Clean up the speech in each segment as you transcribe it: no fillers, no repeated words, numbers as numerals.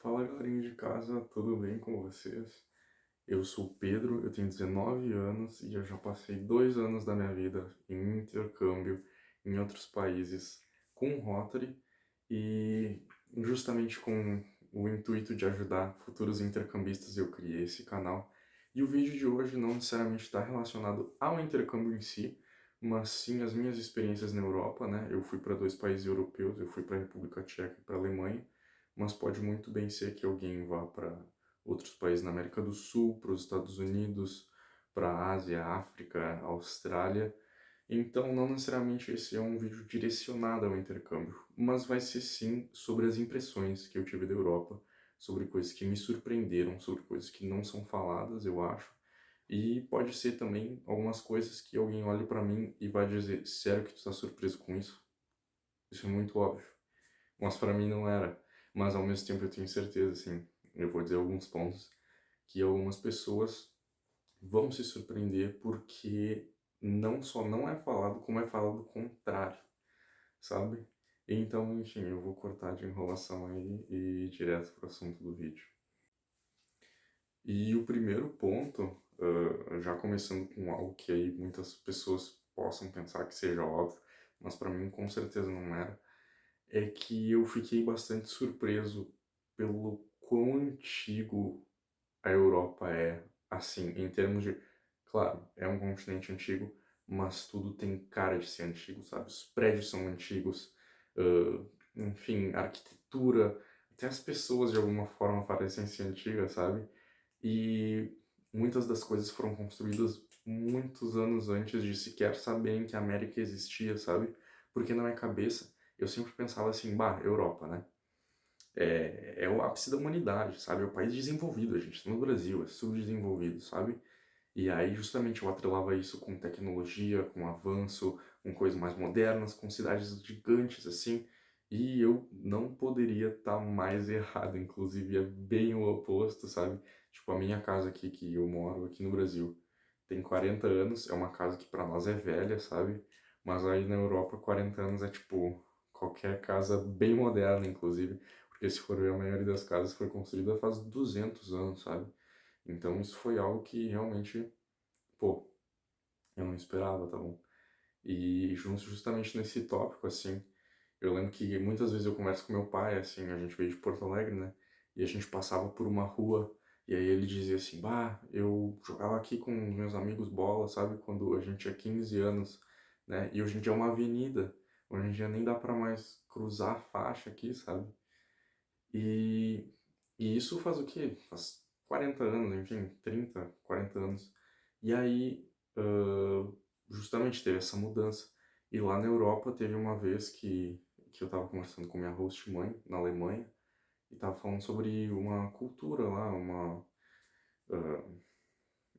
Fala galerinha de casa, tudo bem com vocês? Eu sou o Pedro, eu tenho 19 anos e eu já passei 2 anos da minha vida em intercâmbio em outros países com o Rotary e justamente com o intuito de ajudar futuros intercambistas eu criei esse canal. E o vídeo de hoje não necessariamente está relacionado ao intercâmbio em si, mas sim as minhas experiências na Europa, né? Eu fui para 2 países europeus, eu fui para a República Tcheca e para a Alemanha, mas pode muito bem ser que alguém vá para outros países na América do Sul, para os Estados Unidos, para a Ásia, África, Austrália. Então, não necessariamente esse é um vídeo direcionado ao intercâmbio, mas vai ser sim sobre as impressões que eu tive da Europa, sobre coisas que me surpreenderam, sobre coisas que não são faladas, eu acho. E pode ser também algumas coisas que alguém olhe para mim e vai dizer: sério que tu está surpreso com isso? Isso é muito óbvio. Mas para mim não era. Mas ao mesmo tempo eu tenho certeza, assim, eu vou dizer alguns pontos, que algumas pessoas vão se surpreender porque não só não é falado, como é falado o contrário, sabe? Então, enfim, eu vou cortar de enrolação aí e ir direto pro assunto do vídeo. E o primeiro ponto, já começando com algo que aí muitas pessoas possam pensar que seja óbvio, mas para mim com certeza não era, é que eu fiquei bastante surpreso pelo quão antigo a Europa é, assim, em termos de. Claro, é um continente antigo, mas tudo tem cara de ser antigo, sabe? Os prédios são antigos, ãh, enfim, a arquitetura, até as pessoas de alguma forma parecem ser antigas, sabe? E muitas das coisas foram construídas muitos anos antes de sequer saberem que a América existia, sabe? Porque na minha cabeça eu sempre pensava assim, bah, Europa, né? É o ápice da humanidade, sabe? É o país desenvolvido, a gente está no Brasil, é subdesenvolvido, sabe? E aí justamente eu atrelava isso com tecnologia, com avanço, com coisas mais modernas, com cidades gigantes assim, e eu não poderia estar mais errado, inclusive é bem o oposto, sabe? Tipo, a minha casa aqui que eu moro aqui no Brasil tem 40 anos, é uma casa que para nós é velha, sabe? Mas aí na Europa 40 anos é tipo qualquer casa bem moderna, inclusive, porque se for ver a maioria das casas foi construída faz 200 anos, sabe? Então isso foi algo que realmente, pô, eu não esperava, tá bom? E justamente nesse tópico, assim, eu lembro que muitas vezes eu converso com meu pai, assim, a gente veio de Porto Alegre, né? E a gente passava por uma rua e aí ele dizia assim, bah, eu jogava aqui com meus amigos bola, sabe? Quando a gente tinha 15 anos, né? E hoje em dia é uma avenida, hoje em dia nem dá pra mais cruzar a faixa aqui, sabe? E, e isso faz o quê? Faz 40 anos, enfim, 30, 40 anos. E aí, justamente teve essa mudança. E lá na Europa teve uma vez que eu tava conversando com minha host mãe, na Alemanha, e tava falando sobre uma cultura lá, ah,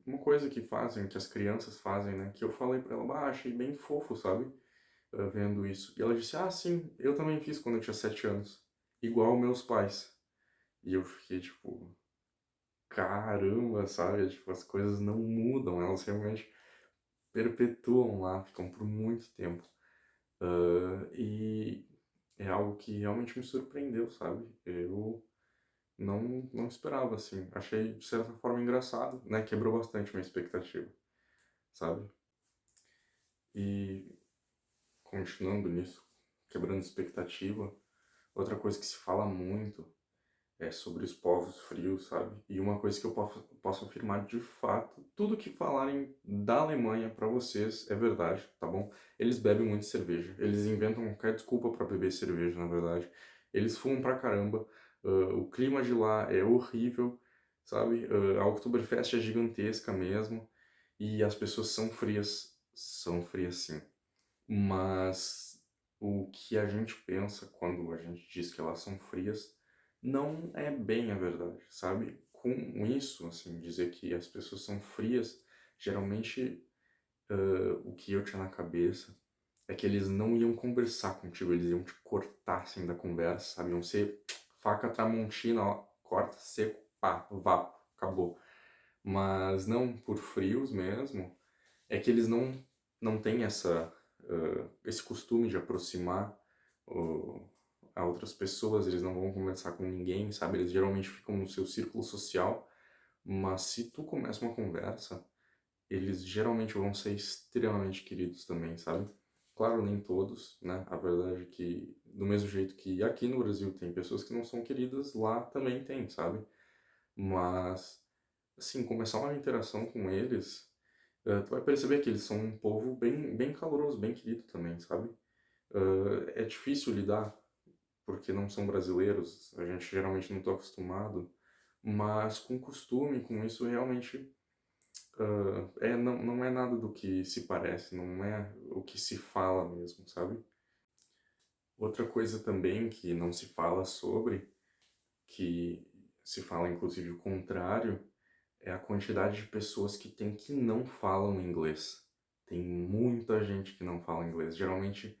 uma coisa que fazem, que as crianças fazem, né? Que eu falei pra ela, bah, achei bem fofo, sabe? Vendo isso. E ela disse, ah, sim, eu também fiz quando eu tinha 7 anos. Igual meus pais. E eu fiquei tipo, caramba, sabe? Tipo, as coisas não mudam, elas realmente perpetuam lá, ficam por muito tempo. E é algo que realmente me surpreendeu, sabe? Eu não esperava, assim. Achei, de certa forma, engraçado, né? Quebrou bastante minha expectativa, sabe? E continuando nisso, quebrando expectativa, outra coisa que se fala muito sobre os povos frios, sabe? E uma coisa que eu posso afirmar de fato, tudo que falarem da Alemanha pra vocês é verdade, tá bom? Eles bebem muito cerveja, eles inventam qualquer desculpa pra beber cerveja, na verdade. Eles fumam pra caramba, o clima de lá é horrível, sabe? A Oktoberfest é gigantesca mesmo, e as pessoas são frias sim. Mas o que a gente pensa quando a gente diz que elas são frias não é bem a verdade, sabe? Com isso, assim, dizer que as pessoas são frias, geralmente o que eu tinha na cabeça é que eles não iam conversar contigo, eles iam te cortar assim da conversa, sabe? Iam ser faca tramontina, ó, corta, seco, pá, vapo, acabou. Mas não por frios mesmo, é que eles não têm esse costume de aproximar o- a outras pessoas, eles não vão conversar com ninguém, sabe? Eles geralmente ficam no seu círculo social, mas se tu começa uma conversa, eles geralmente vão ser extremamente queridos também, sabe? Claro, nem todos, né? A verdade é que, do mesmo jeito que aqui no Brasil tem pessoas que não são queridas, lá também tem, sabe? Mas, assim, começar uma interação com eles, tu vai perceber que eles são um povo bem caloroso, bem querido também, sabe? É difícil lidar, porque não são brasileiros, a gente geralmente não está acostumado, mas com costume, com isso realmente não é nada do que se parece, não é o que se fala mesmo, sabe? Outra coisa também que não se fala sobre, que se fala inclusive o contrário, é a quantidade de pessoas que não falam inglês. Tem muita gente que não fala inglês. Geralmente,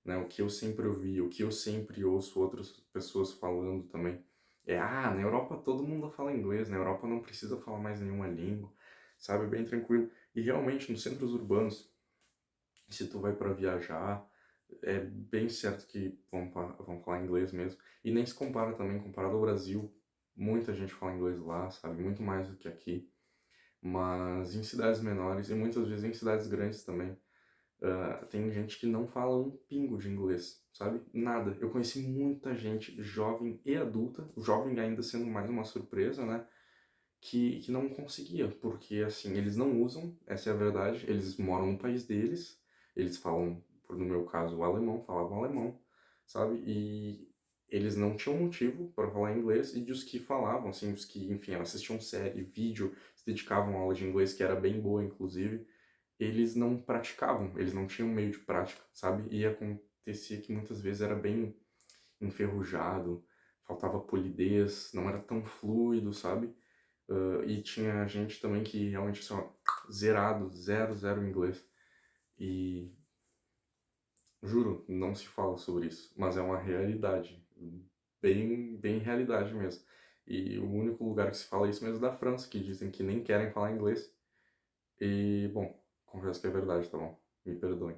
né, o que eu sempre ouvi, o que eu sempre ouço outras pessoas falando também, na Europa todo mundo fala inglês, na Europa não precisa falar mais nenhuma língua, sabe, bem tranquilo. E realmente, nos centros urbanos, se tu vai para viajar, é bem certo que vão falar inglês mesmo. E nem se compara também, comparado ao Brasil, muita gente fala inglês lá, sabe, muito mais do que aqui. Mas em cidades menores, e muitas vezes em cidades grandes também, tem gente que não fala um pingo de inglês, sabe? Nada. Eu conheci muita gente, jovem e adulta, jovem ainda sendo mais uma surpresa, né? Que não conseguia, porque assim, eles não usam, essa é a verdade, eles moram no país deles, eles falam, no meu caso, o alemão, falavam alemão, sabe? E eles não tinham motivo para falar inglês, e os que falavam, assim, os que, enfim, assistiam série, vídeo, se dedicavam a aula de inglês, que era bem boa, inclusive, eles não praticavam, eles não tinham meio de prática, sabe? E acontecia que muitas vezes era bem enferrujado, faltava polidez, não era tão fluido, sabe? E tinha gente também que realmente, assim, ó, zerado, zero inglês. E juro, não se fala sobre isso, mas é uma realidade, bem realidade mesmo. E o único lugar que se fala isso mesmo é da França, que dizem que nem querem falar inglês. E, bom, confesso que é verdade, tá bom? Me perdoem.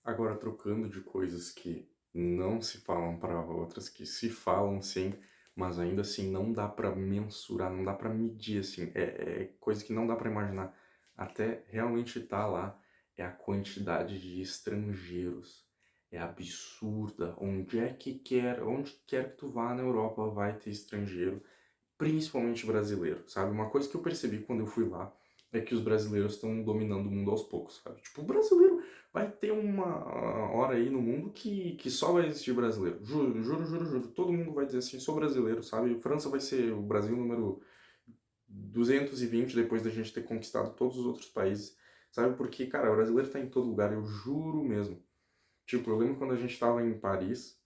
Agora, trocando de coisas que não se falam para outras, que se falam sim, mas ainda assim não dá para mensurar, não dá para medir, assim, é coisa que não dá para imaginar. Até realmente tá lá, é a quantidade de estrangeiros. É absurda. Onde quer que tu vá na Europa vai ter estrangeiro, principalmente brasileiro, sabe? Uma coisa que eu percebi quando eu fui lá é que os brasileiros estão dominando o mundo aos poucos, sabe? Tipo, o brasileiro vai ter uma hora aí no mundo que só vai existir brasileiro. Juro. Todo mundo vai dizer assim, sou brasileiro, sabe? França vai ser o Brasil número 220 depois da gente ter conquistado todos os outros países, sabe? Porque, cara, o brasileiro tá em todo lugar, eu juro mesmo. Tipo, eu lembro quando a gente tava em Paris,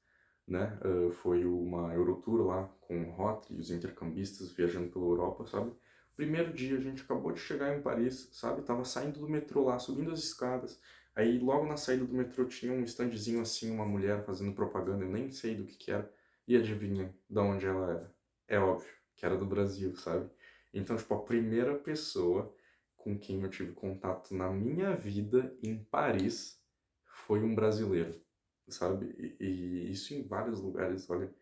né? Foi uma Eurotour lá com o Rotary e os intercambistas viajando pela Europa, sabe? Primeiro dia a gente acabou de chegar em Paris, sabe? Tava saindo do metrô lá, subindo as escadas. Aí logo na saída do metrô tinha um standzinho assim, uma mulher fazendo propaganda, eu nem sei do que era. E adivinha de onde ela era? É óbvio, que era do Brasil, sabe? Então, tipo, a primeira pessoa com quem eu tive contato na minha vida em Paris foi um brasileiro, sabe? E isso em vários lugares, olha,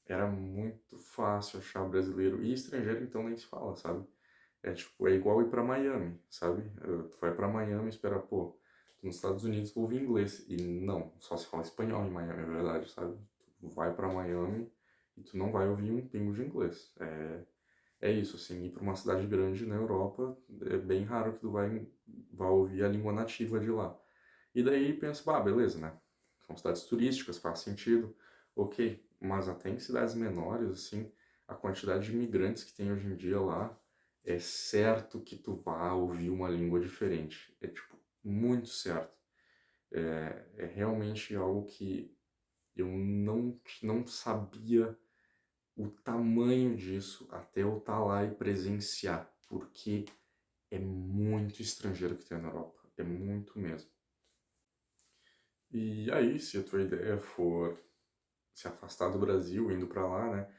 era muito fácil achar brasileiro e estrangeiro, então nem se fala, sabe? É tipo, é igual ir pra Miami, sabe? Tu vai pra Miami e espera, pô, nos Estados Unidos vou ouvir inglês. E não, só se fala espanhol em Miami, é verdade, sabe? Tu vai pra Miami e tu não vai ouvir um pingo de inglês. É isso, assim, ir pra uma cidade grande na Europa, é bem raro que tu vai ouvir a língua nativa de lá. E daí pensa, beleza, né? São cidades turísticas, faz sentido, ok. Mas até em cidades menores, assim, a quantidade de imigrantes que tem hoje em dia lá, é certo que tu vá ouvir uma língua diferente. É, tipo, muito certo. É realmente algo que eu não sabia o tamanho disso até eu estar lá e presenciar, porque é muito estrangeiro que tem na Europa. É muito mesmo. E aí, se a tua ideia for se afastar do Brasil, indo pra lá, né?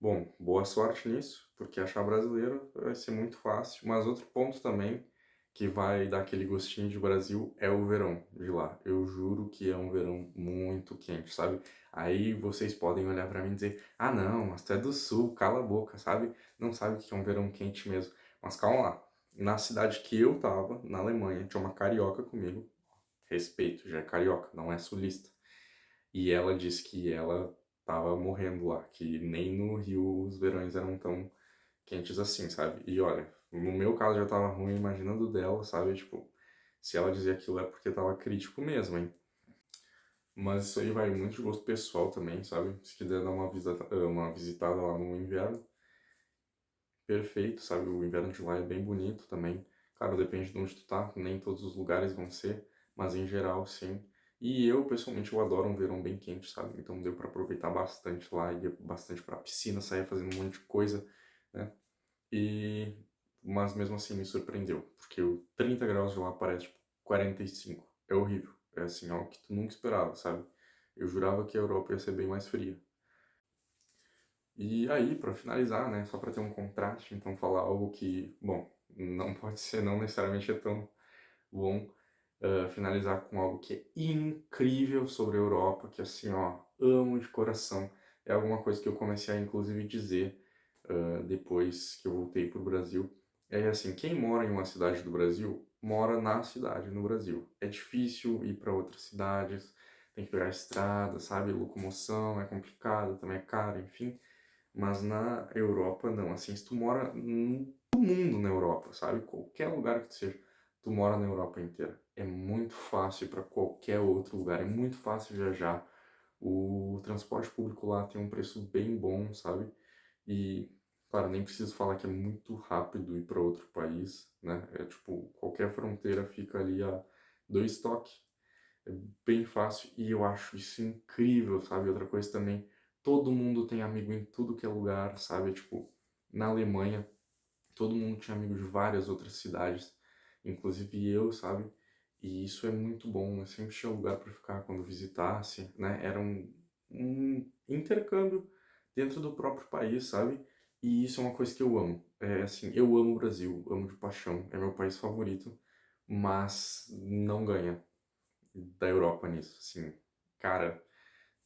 Bom, boa sorte nisso, porque achar brasileiro vai ser muito fácil. Mas outro ponto também que vai dar aquele gostinho de Brasil é o verão de lá. Eu juro que é um verão muito quente, sabe? Aí vocês podem olhar pra mim e dizer: "Ah não, mas tu é do sul, cala a boca, sabe? Não sabe o que é um verão quente mesmo". Mas calma lá, na cidade que eu estava, na Alemanha, tinha uma carioca comigo, respeito, já é carioca, não é sulista. E ela disse que ela estava morrendo lá, que nem no Rio os verões eram tão quentes assim, sabe? E olha, no meu caso já estava ruim, imagina do dela, sabe? Tipo, se ela dizia aquilo é porque estava crítico mesmo, hein? Mas isso aí vai muito de gosto pessoal também, sabe? Se quiser dar uma visitada lá no inverno, perfeito, sabe? O inverno de lá é bem bonito também. Claro, depende de onde tu tá, nem todos os lugares vão ser, mas em geral sim. E eu, pessoalmente, eu adoro um verão bem quente, sabe? Então deu pra aproveitar bastante lá, ir bastante pra piscina, sair fazendo um monte de coisa, né? E... Mas mesmo assim me surpreendeu, porque o 30 graus de lá parece tipo 45. É horrível. É assim, algo que tu nunca esperava, sabe? Eu jurava que a Europa ia ser bem mais fria. E aí, para finalizar, né, só para ter um contraste, então falar algo que, bom, não pode ser, não necessariamente é tão bom, finalizar com algo que é incrível sobre a Europa, que assim, ó, amo de coração. É alguma coisa que eu comecei a inclusive dizer depois que eu voltei para o Brasil. É assim, quem mora em uma cidade do Brasil, mora na cidade no Brasil. É difícil ir para outras cidades, tem que pegar a estrada, sabe? Locomoção é complicado, também é caro, enfim. Mas na Europa, não. Assim, se tu mora no mundo na Europa, sabe? Qualquer lugar que tu seja, tu mora na Europa inteira. É muito fácil para qualquer outro lugar, é muito fácil viajar. O transporte público lá tem um preço bem bom, sabe? E, claro, nem preciso falar que é muito rápido ir para outro país, né? É tipo, qualquer fronteira fica ali a 2 toques. É bem fácil e eu acho isso incrível, sabe? Outra coisa também, todo mundo tem amigo em tudo que é lugar, sabe? Tipo, na Alemanha, todo mundo tinha amigos de várias outras cidades, inclusive eu, sabe? E isso é muito bom, eu sempre tinha lugar para ficar quando visitasse, né? Era um intercâmbio dentro do próprio país, sabe? E isso é uma coisa que eu amo. É assim, eu amo o Brasil, amo de paixão, é meu país favorito, mas não ganha da Europa nisso, assim. Cara,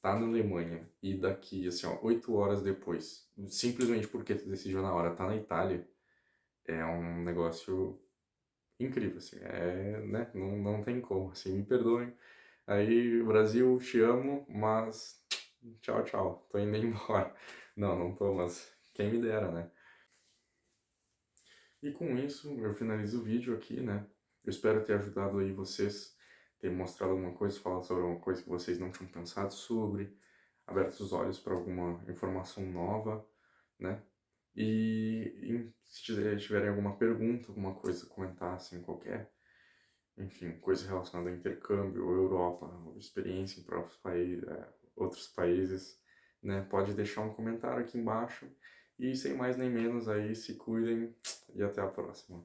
tá na Alemanha e daqui, assim, ó, 8 horas depois, simplesmente porque tu decidiu na hora, tá na Itália, é um negócio incrível, assim, né, não tem como, assim, me perdoem. Aí, Brasil, te amo, mas tchau, tchau, tô indo embora. Não tô, mas quem me dera, né? E com isso, eu finalizo o vídeo aqui, né? Eu espero ter ajudado aí vocês, ter mostrado alguma coisa, falado sobre alguma coisa que vocês não tinham pensado sobre, aberto os olhos para alguma informação nova, né? E se tiverem alguma pergunta, alguma coisa, comentar, assim, qualquer, enfim, coisa relacionada a intercâmbio, ou Europa, ou experiência em próprios países, outros países, né? Pode deixar um comentário aqui embaixo. E sem mais nem menos aí, se cuidem e até a próxima.